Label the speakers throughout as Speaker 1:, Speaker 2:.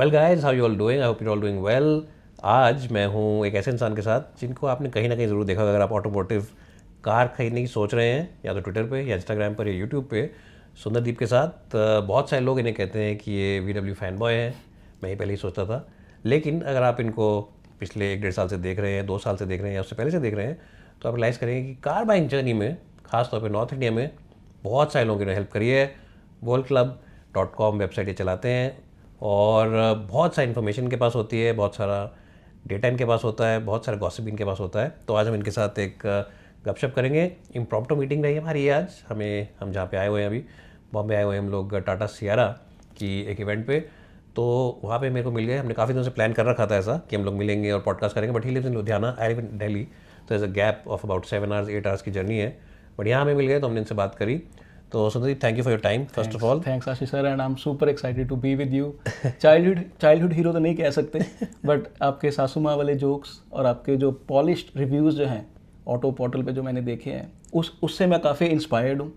Speaker 1: Well guys, how you all doing? I hope you all doing well. आज मैं हूँ एक ऐसे इंसान के साथ जिनको आपने कहीं ना कहीं ज़रूर देखा होगा। अगर आप ऑटोमोटिव कार खरीदने की सोच रहे हैं, या तो ट्विटर पे या इंस्टाग्राम पर या यूट्यूब पे, सुंदरदीप के साथ बहुत सारे लोग इन्हें कहते हैं कि ये VW फैन बॉय हैं। मैं ही पहले ही सोचता था, लेकिन अगर आप इनको पिछले 1-1.5 साल से देख रहे हैं, 2 साल से देख रहे हैं या उससे पहले से देख रहे हैं, तो आप रियलाइज़ करेंगे कि कार बाइंग जर्नी में, खासतौर पर नॉर्थ इंडिया में, बहुत सारे लोगों ने हेल्प करी है। worldclub.com वेबसाइट ये चलाते हैं और बहुत सारी इन्फॉर्मेशन इनके पास होती है, बहुत सारा डेटा इनके पास होता है, बहुत सारा गॉसिप इनके पास होता है। तो आज हम इनके साथ एक गपशप करेंगे। इम्प्रॉम्प्टू मीटिंग रही हमारी आज। हम जहाँ पे आए हुए हैं, अभी बॉम्बे आए हुए हैं हम लोग, टाटा सियारा की एक इवेंट पे। तो वहाँ पे मेरे को मिल गए। हमने काफ़ी दिनों से प्लान कर रखा था ऐसा कि हम लोग मिलेंगे और पॉडकास्ट करेंगे, but he lives in Ludhiana, I live in Delhi, तो as a gap of about 7 hours 8 hours की जर्नी है। बट यहाँ हमें मिल गए तो हमने इनसे बात करी। तो Sundardeep, thank you for your time first of all.
Speaker 2: Thanks Ashish sir, and I am super excited to be with you. Childhood hero तो नहीं कह सकते, बट आपके सासू माँ वाले जोक्स और आपके जो पॉलिश्ड रिव्यूज़ जो हैं ऑटो पोर्टल पे जो मैंने देखे हैं, उससे मैं काफ़ी इंस्पायर्ड हूँ,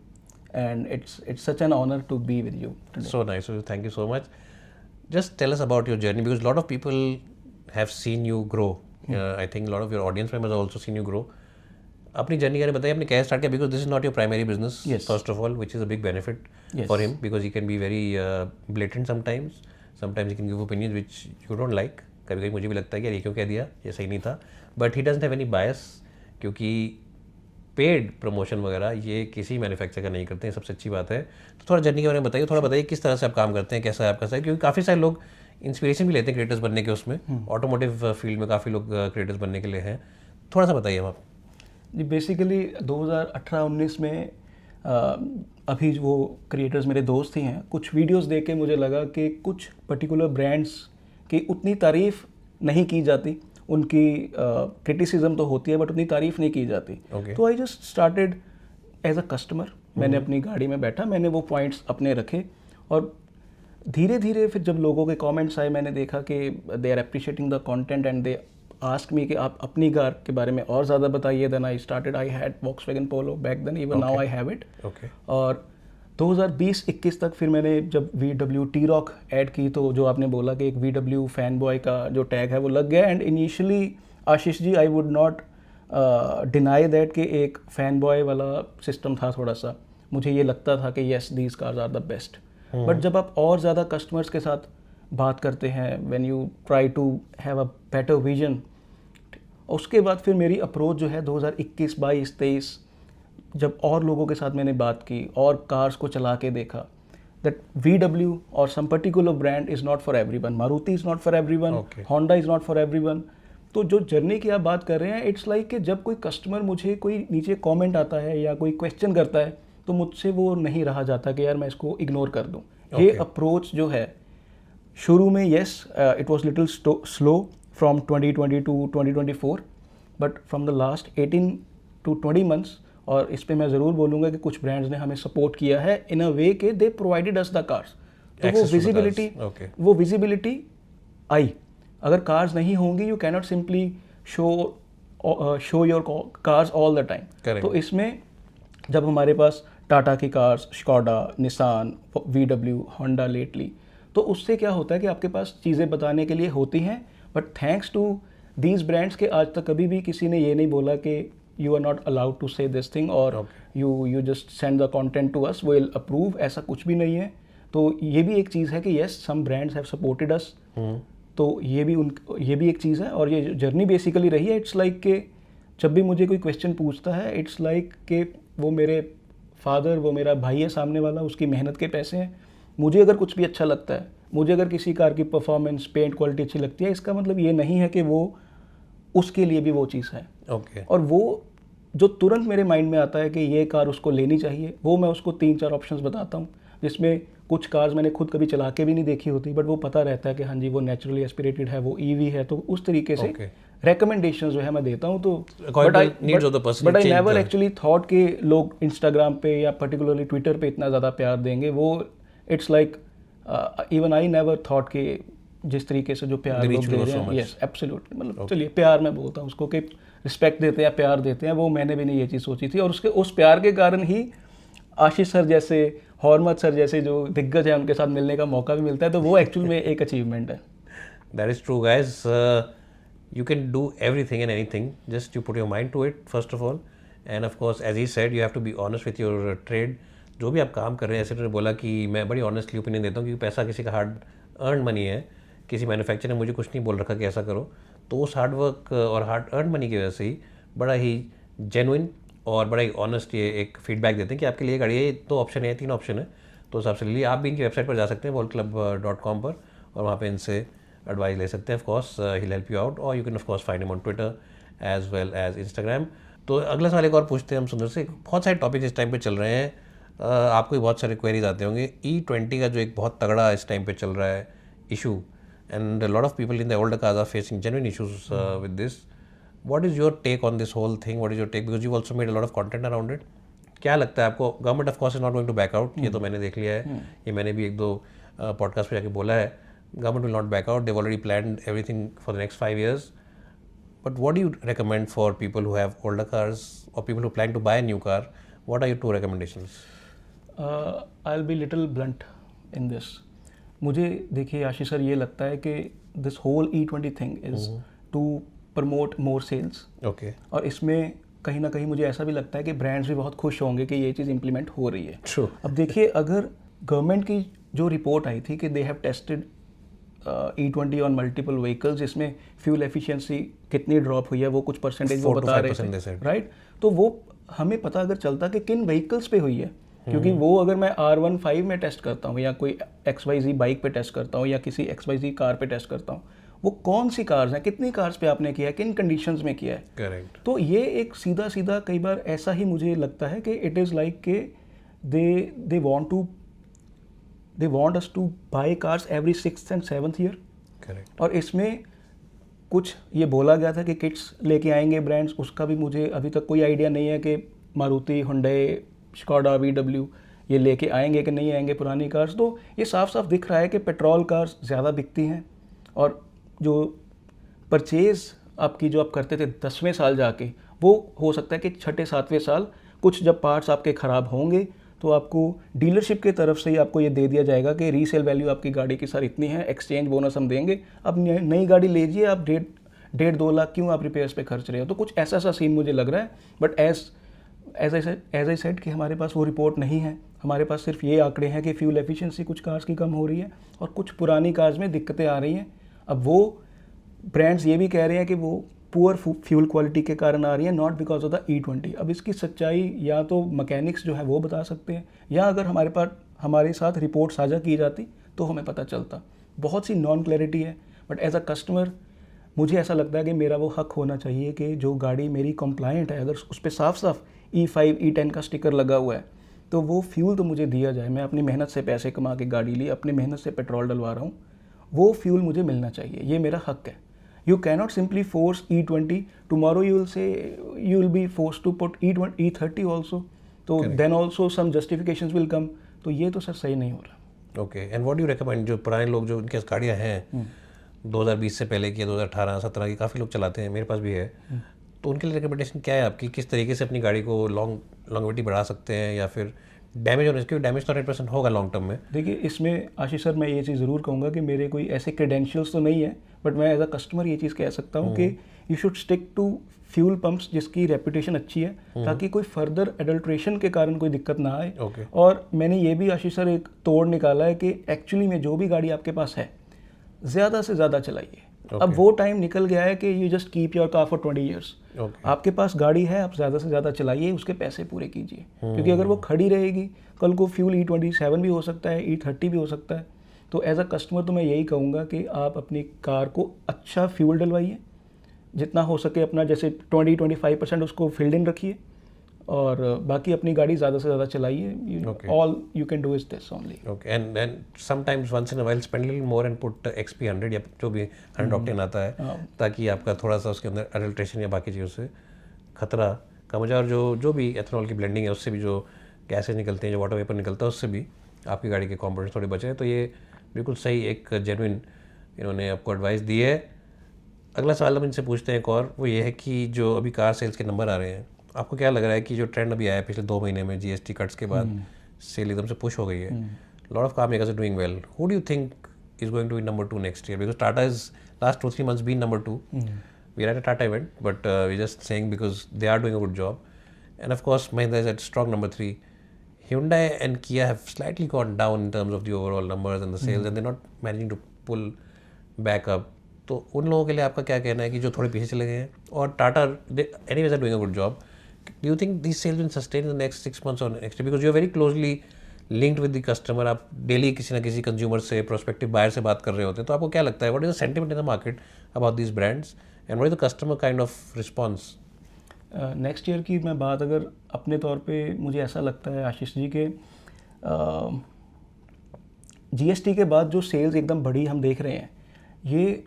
Speaker 2: and it's such an honour to be with you today.
Speaker 1: So nice, thank you so much. Just tell us about your journey, because a lot of people have seen you grow. I think a lot of your audience members have also seen you grow. अपनी journey के बारे में बताइए, आपने कैसे start किया? Because this is not your primary business first of all, which is a big benefit for him, because he can be very blatant sometimes he can give opinions which you don't like. कभी कभी मुझे भी लगता है कि यार ये क्यों कह दिया, ये सही नहीं था, but he doesn't have any बायस, क्योंकि पेड प्रमोशन वगैरह ये किसी मैन्युफैक्चर का नहीं करते हैं, सबसे अच्छी बात है। तो थोड़ा जर्नी के बारे में बताइए, थोड़ा बताइए किस तरह से आप काम करते हैं, कैसा है आपका, क्योंकि काफ़ी सारे लोग इंस्पिरेशन भी लेते हैं क्रिएटर्स बनने के, उसमें ऑटोमोटिव फील्ड में काफ़ी लोग क्रिएटर्स बनने के लिए हैं। थोड़ा सा बताइए हम आप।
Speaker 2: जी, बेसिकली 2018-19 में अभी वो क्रिएटर्स मेरे दोस्त ही हैं, कुछ वीडियोस देख के मुझे लगा कि कुछ पर्टिकुलर ब्रांड्स की उतनी तारीफ़ नहीं की जाती, उनकी क्रिटिसिज्म तो होती है बट उतनी तारीफ़ नहीं की जाती। तो I just started as a customer. मैंने अपनी गाड़ी में बैठा, मैंने वो पॉइंट्स अपने रखे, और धीरे धीरे फिर जब लोगों के कमेंट्स आए, मैंने देखा कि they are appreciating the content and they ask me कि आप अपनी कार के बारे में और ज़्यादा बताइए। Then I started, I had Volkswagen Polo back then, even now I have it. और 2020-21 तक फिर मैंने जब VW T-Roc ऐड की, तो जो आपने बोला कि एक VW फैन बॉय का जो टैग है वो लग गया। And initially Ashish ji, I would not deny that कि एक फैन बॉय वाला सिस्टम था थोड़ा सा। मुझे ये लगता था कि yes, these cars are the best. But जब आप और ज़्यादा कस्टमर्स के साथ बात करते हैं, when you try to have a better vision, उसके बाद फिर मेरी अप्रोच जो है 2021, 22, 23, जब और लोगों के साथ मैंने बात की और कार्स को चला के देखा, दैट VW और some particular brand is not for everyone, Maruti is not for everyone, Honda is not for everyone. तो जो जर्नी की आप बात कर रहे हैं, इट्स लाइक कि जब कोई कस्टमर मुझे कोई नीचे कमेंट आता है या कोई क्वेश्चन करता है, तो मुझसे वो नहीं रहा जाता कि यार मैं इसको इग्नोर कर दूँ। ये अप्रोच जो है शुरू में, yes it was little slow from 2020 to 2024, but from the last 18 to 20 months, और इस पे मैं ज़रूर बोलूँगा कि कुछ ब्रांड्स ने हमें सपोर्ट किया है इन अ वे कि दे प्रोवाइडेड अस द कार्स। तो वो विजिबिलिटी आई। अगर कार्स नहीं होंगी, you cannot simply show your cars all the time. तो इसमें जब हमारे पास टाटा की cars, Skoda, Nissan, VW, Honda lately, तो उससे क्या होता है कि आपके पास चीज़ें बताने के लिए होती हैं, but thanks to these brands के आज तक कभी भी किसी ने ये नहीं बोला कि you are not allowed to say this thing, और you just send the content to us, we will approve. ऐसा कुछ भी नहीं है। तो ये भी एक चीज़ है कि yes, some brands have supported us. तो ये भी एक चीज़ है, और ये जर्नी बेसिकली रही है। इट्स लाइक कि जब भी मुझे कोई क्वेश्चन पूछता है, इट्स लाइक कि वो मेरे फादर, वो मेरा भाई है सामने वाला, उसकी मेहनत के पैसे हैं। मुझे अगर कुछ भी अच्छा लगता है, मुझे अगर किसी कार की परफॉर्मेंस, पेंट क्वालिटी अच्छी लगती है, इसका मतलब ये नहीं है कि वो उसके लिए भी वो चीज़ है। और वो जो तुरंत मेरे माइंड में आता है कि ये कार उसको लेनी चाहिए, वो मैं उसको 3-4 ऑप्शंस बताता हूँ, जिसमें कुछ कार्स मैंने खुद कभी चला के भी नहीं देखी होती, बट वो पता रहता है कि हाँ जी, वो नेचुरली एस्पिरेटेड है, वो EV है। तो उस तरीके से रिकमेंडेशंस जो है मैं देता हूँ। तो but I never actually thought कि लोग इंस्टाग्राम पे या पर्टिकुलरली ट्विटर पे इतना ज़्यादा प्यार देंगे। वो it's like even I never thought कि जिस तरीके से जो प्यार लोग दे रहे हैं, यस एब्सोल्युटली, मतलब चलिए प्यार मैं बोलता हूँ उसको, कि रिस्पेक्ट देते हैं, प्यार देते हैं, वो मैंने भी नहीं ये चीज़ सोची थी। और उस प्यार के कारण ही आशीष सर जैसे, हॉर्मत सर जैसे जो दिग्गज है, उनके साथ मिलने का मौका भी मिलता है। तो वो एक्चुअल में एक अचीवमेंट है।
Speaker 1: That is true, guys. You can do everything and anything. Just you put your mind to it, first of all. And of course, as he said, you have to be honest with your trade. जो भी आप काम कर रहे हैं, ऐसे उन्होंने बोला कि मैं बड़ी ऑनेस्टली ओपिनियन देता हूँ, क्योंकि पैसा किसी का हार्ड अर्न मनी है. किसी मैन्युफैक्चरर ने मुझे कुछ नहीं बोल रखा कि ऐसा करो. तो उस हार्ड वर्क और हार्ड अर्न मनी की वजह से ही बड़ा ही जेन्युइन और बड़ा ही ऑनेस्ट ये एक फीडबैक देते हैं कि आपके लिए गाड़ी है, 2 ऑप्शन है, 3 ऑप्शन है, तो उस हिसाब से ले लिए. आप भी इनकी वेबसाइट पर जा सकते हैं voltclub.com पर, और वहाँ पे इनसे एडवाइस ले सकते हैं. Of course he will help you out, और you can of course find him on Twitter as well as Instagram. तो अगला सवाल एक और पूछते हैं हम सुंदर से. बहुत सारे टॉपिक इस टाइम पे चल रहे हैं, आपको भी बहुत सारे क्वेरीज आते होंगे. E20 का जो एक बहुत तगड़ा इस टाइम पे चल रहा है issue, and lot of people in the older cars are facing genuine issues with this. What is your take on this whole thing? What is your take, because you also made a lot of content around it. क्या लगता है आपको? Government of course is not going to back out, ये तो मैंने देख लिया है. ये मैंने भी 1-2 पॉडकास्ट पे जाके बोला है. Government will not back out. They already planned everything for the next 5 years. But what do you recommend for people who have older cars or people who plan to buy a new car? What are your 2 recommendations?
Speaker 2: I'll be little blunt in this. मुझे देखिए आशीष sir, ये लगता है कि this whole E20 thing is to promote more sales.
Speaker 1: Okay.
Speaker 2: और इसमें कहीं ना कहीं मुझे ऐसा भी लगता है कि ब्रांड्स भी बहुत खुश होंगे कि ये चीज़ इम्प्लीमेंट हो रही है.
Speaker 1: True.
Speaker 2: अब देखिए, अगर गवर्नमेंट की जो रिपोर्ट आई थी कि they have tested E20 on multiple vehicles, जिसमें फ्यूल एफिशिएंसी कितनी ड्रॉप हुई है वो कुछ परसेंटेज वो बता रहे थे, राइट. तो वो हमें पता अगर चलता कि किन व्हीकल्स पे हुई है, क्योंकि वो अगर मैं R15 में टेस्ट करता हूँ या कोई XYZ बाइक पे टेस्ट करता हूँ या किसी XYZ कार पे टेस्ट करता हूँ, वो कौन सी कार्स हैं, कितनी कार्स पे आपने किया है, किन कंडीशंस में किया है.
Speaker 1: करेक्ट.
Speaker 2: तो ये एक सीधा सीधा कई बार ऐसा ही मुझे लगता है कि इट इज़ लाइक के दे want us to buy cars every 6th and 7th year.
Speaker 1: Correct.
Speaker 2: और इसमें कुछ ये बोला गया था कि किट्स लेके आएंगे ब्रांड्स, उसका भी मुझे अभी तक कोई आइडिया नहीं है कि मारुति, हुंडई, स्कोडा, VW ये लेके आएंगे कि नहीं आएंगे पुरानी कार्स. तो ये साफ साफ दिख रहा है कि पेट्रोल कार्स ज़्यादा बिकती हैं, और जो परचेज़ आपकी जो आप करते थे 10वें साल जाके, वो हो सकता है कि 6-7वें साल कुछ जब पार्ट्स आपके ख़राब होंगे तो आपको डीलरशिप की तरफ से ही आपको ये दे दिया जाएगा कि रीसेल वैल्यू आपकी गाड़ी की सर इतनी है, एक्सचेंज बोनस हम देंगे, अब नई गाड़ी लीजिए, आप 1.5-2 लाख क्यों आप रिपेयर्स पे खर्च रहे हो. तो कुछ ऐसा सा सीन मुझे लग रहा है. बट एज आई सेड कि हमारे पास वो रिपोर्ट नहीं है. हमारे पास सिर्फ ये आंकड़े हैं कि फ्यूल एफिशिएंसी कुछ कार्स की कम हो रही है और कुछ पुरानी कार्स में दिक्कतें आ रही हैं. अब वो ब्रांड्स ये भी कह रहे हैं कि वो पुअर फ्यूल क्वालिटी के कारण आ रही है, not because of the E20. अब इसकी सच्चाई या तो मैकेनिक्स जो है वो बता सकते हैं, या अगर हमारे साथ रिपोर्ट साझा की जाती तो हमें पता चलता. बहुत सी नॉन क्लैरिटी है. बट एज अ कस्टमर मुझे ऐसा लगता है कि मेरा वो हक होना चाहिए कि जो गाड़ी मेरी कंप्लायंट है, अगर उस पर साफ साफ E5 E10 का स्टिकर लगा हुआ है, तो वो फ्यूल तो मुझे दिया जाए. मैं अपनी मेहनत से पैसे कमा के गाड़ी ली, अपनी मेहनत से पेट्रोल डलवा रहा हूँ, वो फ्यूल मुझे मिलना चाहिए. ये मेरा हक है. You cannot simply force E20. Tomorrow you will say you will be forced to put E30 also. तो then also some justifications will come. तो ये तो सर सही नहीं हो रहा.
Speaker 1: Okay. And what do you recommend? जो पुराने लोग जो उनके गाड़ियाँ हैं 2020 से पहले की, 2018-17 की काफ़ी लोग चलाते हैं, मेरे पास भी है, तो उनके लिए रिकमेंडेशन क्या है आपकी? किस तरीके से अपनी गाड़ी को लॉन्गेविटी बढ़ा सकते हैं, या फिर डैमेज होने से, डैमेज तो 100% होगा लॉन्ग टर्म में.
Speaker 2: देखिए, इसमें आशीष सर मैं ये चीज़ ज़रूर कहूँगा कि मेरे कोई ऐसे क्रेडेंशियल्स तो नहीं है, बट मैं एज अ कस्टमर ये चीज़ कह सकता हूँ कि you should stick to fuel pumps जिसकी रेपुटेशन अच्छी है, ताकि कोई फर्दर एडल्ट्रेशन के कारण कोई दिक्कत ना आए. और मैंने ये भी आशीष सर एक तोड़ निकाला है कि एक्चुअली में जो भी गाड़ी आपके पास है, ज़्यादा से ज़्यादा चलाइए. अब वो टाइम निकल गया है कि you just keep your car for 20 years. आपके पास गाड़ी है, आप ज़्यादा से ज़्यादा चलाइए, उसके पैसे पूरे कीजिए. क्योंकि अगर वो खड़ी रहेगी, कल को फ्यूल E27 भी हो सकता है, E30 भी हो सकता है. तो एज अ कस्टमर तो मैं यही कहूँगा कि आप अपनी कार को अच्छा फ्यूल डलवाइए, जितना हो सके अपना, जैसे 20-25% उसको फिल्ड इन रखिए, और बाकी अपनी गाड़ी ज़्यादा से ज़्यादा चलाइए. All you can do is this only.
Speaker 1: Okay. And sometimes once in a while spend little more and put XP100 या जो भी 100 ऑक्टेन आता है, ताकि आपका थोड़ा सा उसके अंदर एडल्ट्रेशन या बाकी चीज़ों से खतरा कम हो जाए, और जो भी एथेनॉल की ब्लेंडिंग है उससे भी जो गैसेज निकलते हैं, जो वाटर वेपर निकलता है, उससे भी आपकी गाड़ी के कंपोनेंट्स थोड़े बचे हैं. तो ये बिल्कुल सही एक जेन्युइन इन्होंने आपको एडवाइस दी है. अगला सवाल हम इनसे पूछते हैं एक और, वो ये है कि जो अभी कार सेल्स के नंबर आ रहे हैं, आपको क्या लग रहा है कि जो ट्रेंड अभी आया है पिछले 2 महीने में GST कट्स के बाद, सेल एकदम से पुश हो गई है, lot of car makers are doing well. Who do you think is going to be number 2 next year? Because Tata is last 2-3 months been number 2. We are at a Tata event, but we're just saying because they are doing a good job. And of course, Mahindra is at strong number 3. Hyundai and Kia have slightly gone down in terms of the overall numbers and the sales, and they're not managing to pull back up. तो उन लोगों के लिए आपका क्या कहना है कि जो थोड़े पीछे चले गए हैं? और Tata anyways are doing a good job. Do you think these sales will sustain in the next 6 months or next year? Because you are very closely linked with the customer. आप डेली किसी ना किसी कंज्यूमर से, prospective buyer से बात कर रहे होते हैं, तो आपको क्या लगता है? What is the sentiment in the market about these brands and what is the customer kind of response?
Speaker 2: Next year की मैं बात अगर अपने तौर पे, मुझे ऐसा लगता है आशीष जी के जीएसटी के बाद जो सेल्स एकदम बढ़ी हम देख रहे हैं, ये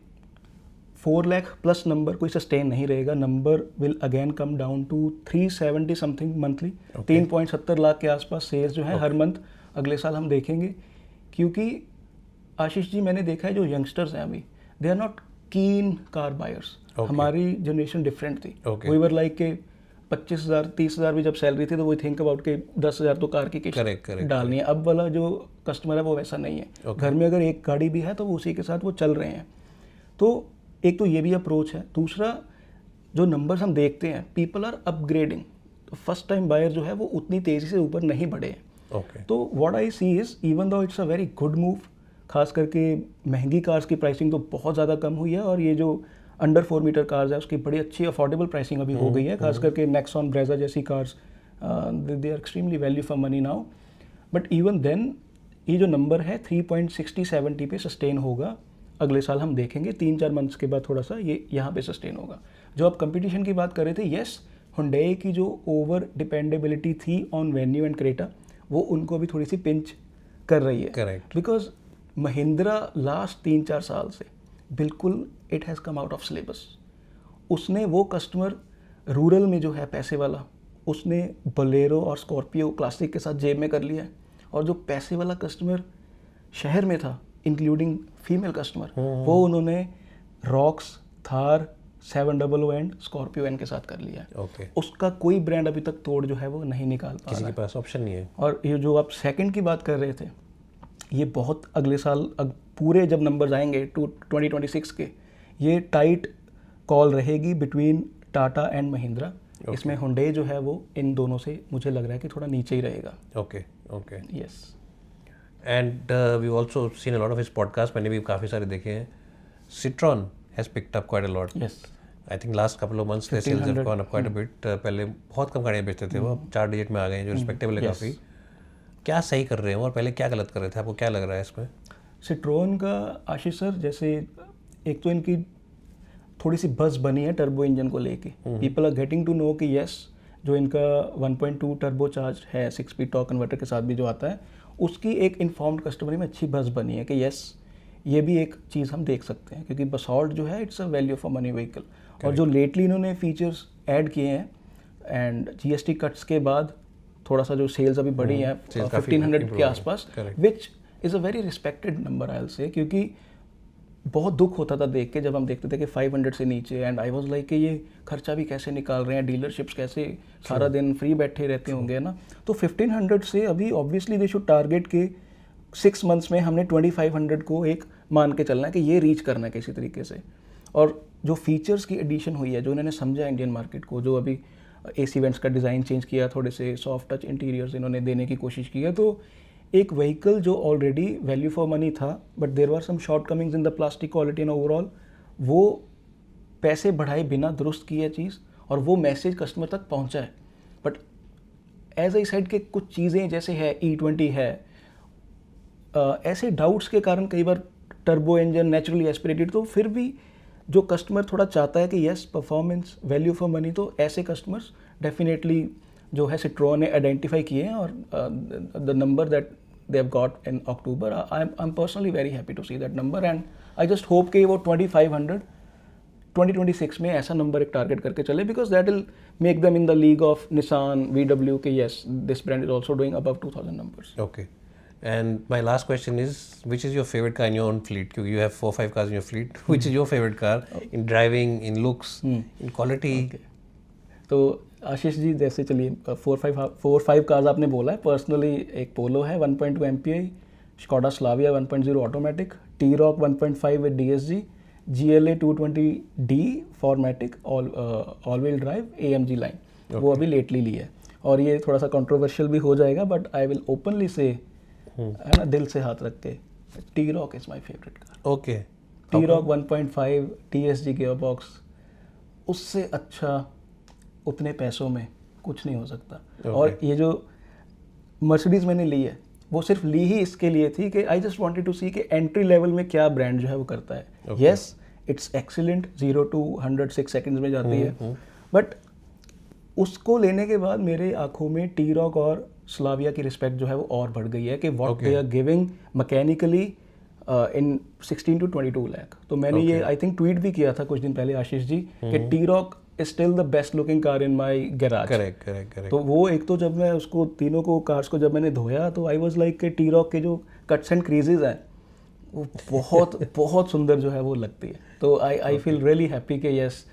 Speaker 2: 4 लाख प्लस नंबर कोई सस्टेन नहीं रहेगा. Number will again come down to 370 something monthly. 3.70 lakh के आसपास सेल्स जो है हर मंथ अगले साल हम देखेंगे. क्योंकि आशीष जी मैंने देखा है जो यंगस्टर्स हैं अभी, they are not keen car buyers. हमारी जनरेशन डिफरेंट थी. वी वर लाइक के 25,000 30,000 भी जब सैलरी थी तो वो थिंक अबाउट के 10,000 तो कार की किस्त डालनी है. अब वाला जो कस्टमर है वो वैसा नहीं है. घर में अगर एक गाड़ी भी है तो वो उसी के साथ वो चल रहे हैं. तो एक तो ये भी अप्रोच है. दूसरा जो नंबर्स हम देखते हैं, पीपल आर अपग्रेडिंग. तो फर्स्ट टाइम बायर जो है वो उतनी तेज़ी से ऊपर नहीं बढ़े हैं. तो what I see is even though it's a very good move. खास करके महंगी कार्स की प्राइसिंग तो बहुत ज़्यादा कम हुई है, और ये जो अंडर 4 मीटर कार्स है उसकी बड़ी अच्छी अफोर्डेबल प्राइसिंग अभी हो गई है. खास करके नेक्सॉन, ब्रेजा जैसी cars, they are extremely value for money now. But even then ये जो नंबर है 3.60-70 पे सस्टेन होगा. अगले साल हम देखेंगे 3-4 मंथ्स के बाद थोड़ा सा ये यहाँ पे सस्टेन होगा. जो आप कंपटीशन की बात कर रहे थे, येस, हुंडई की जो ओवर डिपेंडेबिलिटी थी ऑन वेन्यू एंड क्रेटा, वो उनको अभी थोड़ी सी पिंच कर रही है.
Speaker 1: करेक्ट.
Speaker 2: बिकॉज महिंद्रा लास्ट 3-4 साल से बिल्कुल it has come out of syllabus. उसने वो कस्टमर रूरल में जो है पैसे वाला, उसने बोलेरो और स्कॉर्पियो क्लासिक के साथ जेब में कर लिया है. और जो पैसे वाला कस्टमर शहर में था, इंक्लूडिंग फीमेल कस्टमर, वो उन्होंने Roxx, Thar, 700 and Scorpio N के साथ कर लिया है. उसका कोई ब्रांड अभी तक तोड़ जो है वो नहीं निकाल पा रहा है.
Speaker 1: किसी के पास ऑप्शन नहीं है.
Speaker 2: और ये जो आप सेकंड की बात कर रहे थे, ये बहुत अगले साल पूरे जब नंबर्स आएंगे 2026 के, ये टाइट कॉल रहेगी बिटवीन टाटा एंड महिंद्रा. इसमें हुंडई जो है वो इन दोनों से मुझे लग रहा है कि थोड़ा नीचे ही रहेगा.
Speaker 1: Okay.
Speaker 2: Yes.
Speaker 1: And we also seen a lot of his podcast. मैंने भी काफ़ी सारे देखे हैं. Citroen has picked up quite a lot.
Speaker 2: Yes.
Speaker 1: I think last couple of months their sales have gone up quite a bit. पहले बहुत कम गाड़ियाँ बेचते थे वो, अब 4 डिजिट में आ गए हैं, जो रिस्पेक्टेबल है काफ़ी. क्या सही कर रहे हैं और पहले क्या गलत कर रहे थे? आपको क्या लग रहा है इसमें?
Speaker 2: सिट्रोन का आशीष सर, जैसे एक तो इनकी थोड़ी सी बस बनी है टर्बो इंजन को लेके. People are getting to know कि यस, जो इनका 1.2 टर्बो चार्ज है 6 स्पीड टॉर्क कन्वर्टर के साथ भी जो आता है, उसकी एक इन्फॉर्म्ड कस्टमर में अच्छी बस बनी है कि यस, ये भी एक चीज़ हम देख सकते हैं. क्योंकि बसॉल्ट जो है it's a value for money vehicle. और जो लेटली इन्होंने फीचर्स ऐड किए हैं एंड जीएसटी कट्स के बाद थोड़ा सा जो सेल्स अभी बढ़ी हैं 1500 के आसपास, which is a very respected number I will say. क्योंकि बहुत दुख होता था देख के जब हम देखते थे कि 500 से नीचे, एंड आई वाज लाइक कि ये खर्चा भी कैसे निकाल रहे हैं, डीलरशिप्स कैसे सारा दिन फ्री बैठे रहते होंगे ना. तो 1500 से अभी ऑब्वियसली दे शुड टारगेट के 6 मंथ्स में हमने 2500 को एक मान के चलना है कि ये रीच करना है किसी तरीके से. और जो फीचर्स की एडिशन हुई है, जो इन्होंने समझा इंडियन मार्केट को, जो अभी एसी वेंट्स का डिज़ाइन चेंज किया, थोड़े से सॉफ्ट टच इंटीरियर्स इन्होंने देने की कोशिश की है, तो एक व्हीकल जो ऑलरेडी वैल्यू फॉर मनी था, but there were some shortcomings in the plastic quality and overall, वो पैसे बढ़ाए बिना दुरुस्त की है चीज़, और वो मैसेज कस्टमर तक पहुंचा है. बट एज आई साइड के कुछ चीज़ें जैसे है E20 है, ऐसे डाउट्स के कारण कई बार टर्बो इंजन नेचुरली एस्पिरेटेड, तो फिर भी जो कस्टमर थोड़ा चाहता है कि yes performance value for money, तो ऐसे कस्टमर्स डेफिनेटली जो है सिट्रोन ने आइडेंटिफाई किए हैं. और the number that they have got in October, I am personally very happy to see that number. And I just hope कि वो 2500 2026 में ऐसा नंबर एक टारगेट करके चले, because that will make them in the league of Nissan, VW के yes this brand is also doing above 2000 numbers.
Speaker 1: Okay. And my last question is, which is your favorite car in your own fleet? Because you have 4-5 cars in your fleet. Which is your favorite car in driving, in looks, in quality?
Speaker 2: Okay. तो आशीष जी, जैसे चलिए 4-5 cars आपने बोला है. Personally एक पोलो है 1.2 MPI, Skoda Slavia 1.0 automatic, T-Roc 1.5 with DSG, GLA 220D formatic all wheel drive AMG line, वो अभी लेटली ली है। और ये थोड़ा सा कंट्रोवर्शियल भी हो जाएगा, बट आई विल ओपनली से, है ना, दिल से हाथ रख के, T-Roc is my favourite car.
Speaker 1: Okay,
Speaker 2: T-Roc 1.5 TSG gearbox, उससे अच्छा उतने पैसों में कुछ नहीं हो सकता। और ये जो मर्सिडीज़ मैंने ली है, वो सिर्फ ली ही इसके लिए थी कि आई जस्ट वांटेड टू सी कि एंट्री लेवल में क्या ब्रांड जो है वो करता है। Yes, it's excellent, 0 to 100 6 seconds में जाती है, बट उसको लेने के बाद मेरे आंखों में T-Roc और स्लाविया की रिस्पेक्ट जो है वो और बढ़ गई है कि what they are giving mechanically in 16 to 22 lakh. तो मैंने ये आई थिंक ट्वीट भी किया था कुछ दिन पहले आशीष जी कि T-Roc is still the best looking car in my garage.
Speaker 1: Correct.
Speaker 2: तो वो एक तो जब मैं उसको तीनों को कार्स को जब मैंने धोया तो आई वाज लाइक कि T-Roc के जो कट्स एंड क्रीजेज हैं वो बहुत बहुत सुंदर जो है वो लगती है। तो आई फील रियली हैप्पी कि yes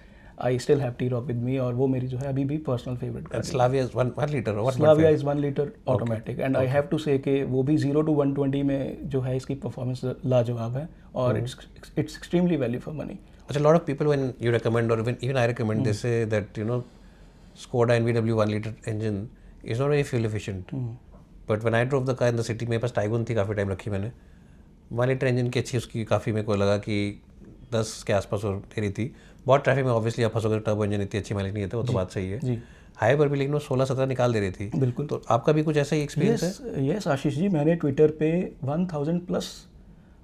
Speaker 2: I still have T-Roc with me, और वो मेरी जो है अभी भी पर्सनल फेवरेट कार है।
Speaker 1: Slavia is 1 litre,
Speaker 2: Slavia is 1 litre automatic, and I have to say कि वो भी 0 to 120 में जो है इसकी परफॉर्मेंस लाजवाब है, और it's extremely value for money.
Speaker 1: A lot of people, when you recommend, or even I recommend, they say that Skoda NVW 1 liter engine is not very fuel efficient. But when I drove the car in the city, मेरे पास Tiguan थी, काफ़ी time रखी मैंने, 1 litre engine की अच्छी, उसकी काफ़ी मेरे को लगा कि 10 के आसपास और दे रही थी। बहुत ट्रैफिक में ऑब्वियसली आप फंसोगे, टर्बो इंजन इतनी अच्छी माइलेज नहीं देता, वो तो बात सही है। हाई पर भी लेकिन वो 16-17 निकाल दे रही थी।
Speaker 2: बिल्कुल।
Speaker 1: तो आपका भी कुछ ऐसा ही एक्सपीरियंस है?
Speaker 2: यस आशीष जी, मैंने ट्विटर पे 1000 plus,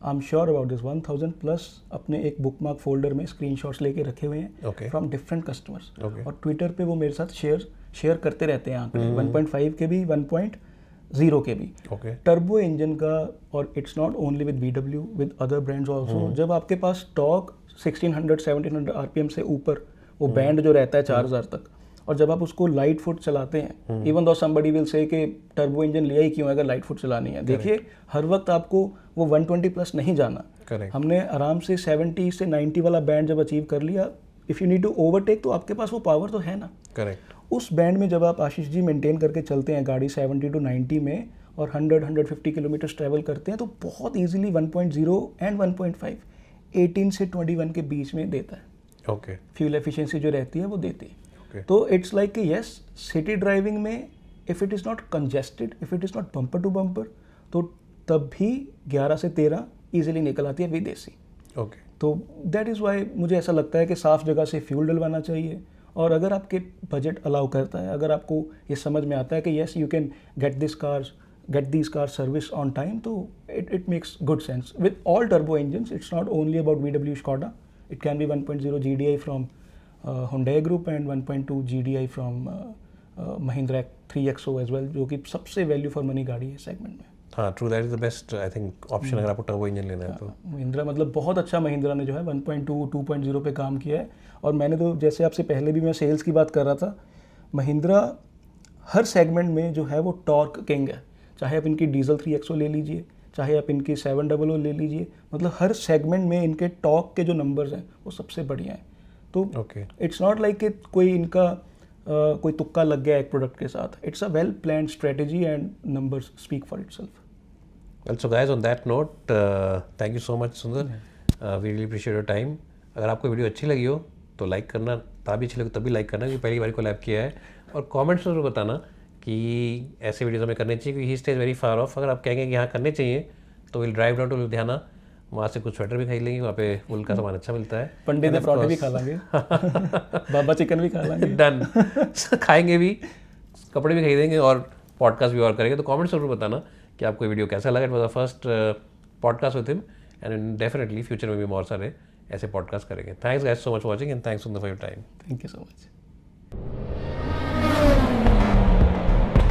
Speaker 2: I am sure about this, 1000 plus अपने एक बुकमार्क फोल्डर में स्क्रीनशॉट्स लेके रखे हुए हैं फ्रॉम डिफरेंट कस्टमर्स, और ट्विटर पे वो मेरे साथ शेयर करते रहते हैं आंकड़े, 1.5 के भी 1.0 के भी। टर्बो इंजन का, और it's not only with VW, with other brands also, जब आपके पास टॉर्क 1600-1700 RPM से ऊपर वो बैंड जो रहता है 4000 तक, और जब आप उसको लाइट फुट चलाते हैं, even though somebody will say कि टर्बो इंजन लिया ही क्यों अगर लाइट फुट चलानी है, देखिए हर वक्त आपको वो 120 प्लस नहीं जाना। हमने आराम से 70 से 90 वाला बैंड जब अचीव कर लिया, if you need to overtake, तो आपके पास वो पावर तो है ना। उस बैंड में जब आप आशीष जी मेंटेन करके चलते हैं गाड़ी 70 to 90 में, और 100-150 किलोमीटर ट्रैवल करते हैं, तो बहुत ईजिली 1.0 एंड 1.5 18 से 21 के बीच में देता है। फ्यूल एफिशिएंसी जो रहती है वो देती है। तो इट्स लाइक कि यस, सिटी ड्राइविंग में if it is not congested, if it is not bumper to bumper, तो तब भी 11 से 13 ईजिली निकल आती है विदेशी। तो दैट इज़ वाई मुझे ऐसा लगता है कि साफ़ जगह से फ्यूल डलवाना चाहिए, और अगर आपके बजट अलाउ करता है, अगर आपको ये समझ में आता है कि yes you can get these cars service on time, तो it makes good sense. With all turbo engines, it's not only about VW Skoda, it can be 1.0 GDI from Hyundai Group and 1.2 GDI from Mahindra 3XO as well, जो कि सबसे value for money गाड़ी है segment में।
Speaker 1: हाँ, true, that is the best I think option अगर आपको turbo engine लेना है तो।
Speaker 2: महिंद्रा मतलब बहुत अच्छा, महिंद्रा ने जो है 1.2 2.0 पे काम किया है, और मैंने तो जैसे आपसे पहले भी मैं सेल्स की बात कर रहा था, महिंद्रा हर सेगमेंट में जो है वो टॉर्क किंग है। चाहे आप इनकी डीजल 3XO ले लीजिए, चाहे आप इनकी 700 ले लीजिए, मतलब हर सेगमेंट में इनके टॉर्क के जो नंबर्स हैं वो सबसे बढ़िया हैं। तो इट्स नॉट लाइक कि कोई इनका कोई तुक्का लग गया एक प्रोडक्ट के साथ, it's a well planned strategy and numbers speak for itself.
Speaker 1: Well, so guys, on that note, thank you so much Sundar, we really appreciate your time. अगर आपको वीडियो अच्छी लगी हो तो लाइक करना, तभी अच्छी लगी तभी लाइक करना, क्योंकि पहली बार कोलैब किया है, और कमेंट्स में जरूर बताना कि ऐसे वीडियोस हमें करने चाहिए, क्योंकि he stays very far off. अगर आप कहेंगे कि यहाँ करने चाहिए तो will drive down to Ludhiana, वहाँ से कुछ स्वेटर भी खरीद लेंगे, वहाँ पे वूल का सामान अच्छा मिलता है,
Speaker 2: पंडित पराठे भी खा लेंगे, बाबा चिकन भी खा लेंगे,
Speaker 1: डन खाएंगे भी, कपड़े भी खरीदेंगे, और पॉडकास्ट भी और करेंगे। तो कमेंट्स जरूर बताना कि आपको वीडियो कैसा लगा। It was the first podcast with him, and definitely future में भी बहुत सारे ऐसे पॉडकास्ट करेंगे। Thanks guys so much for watching, and thanks for your time.
Speaker 2: Thank you so much.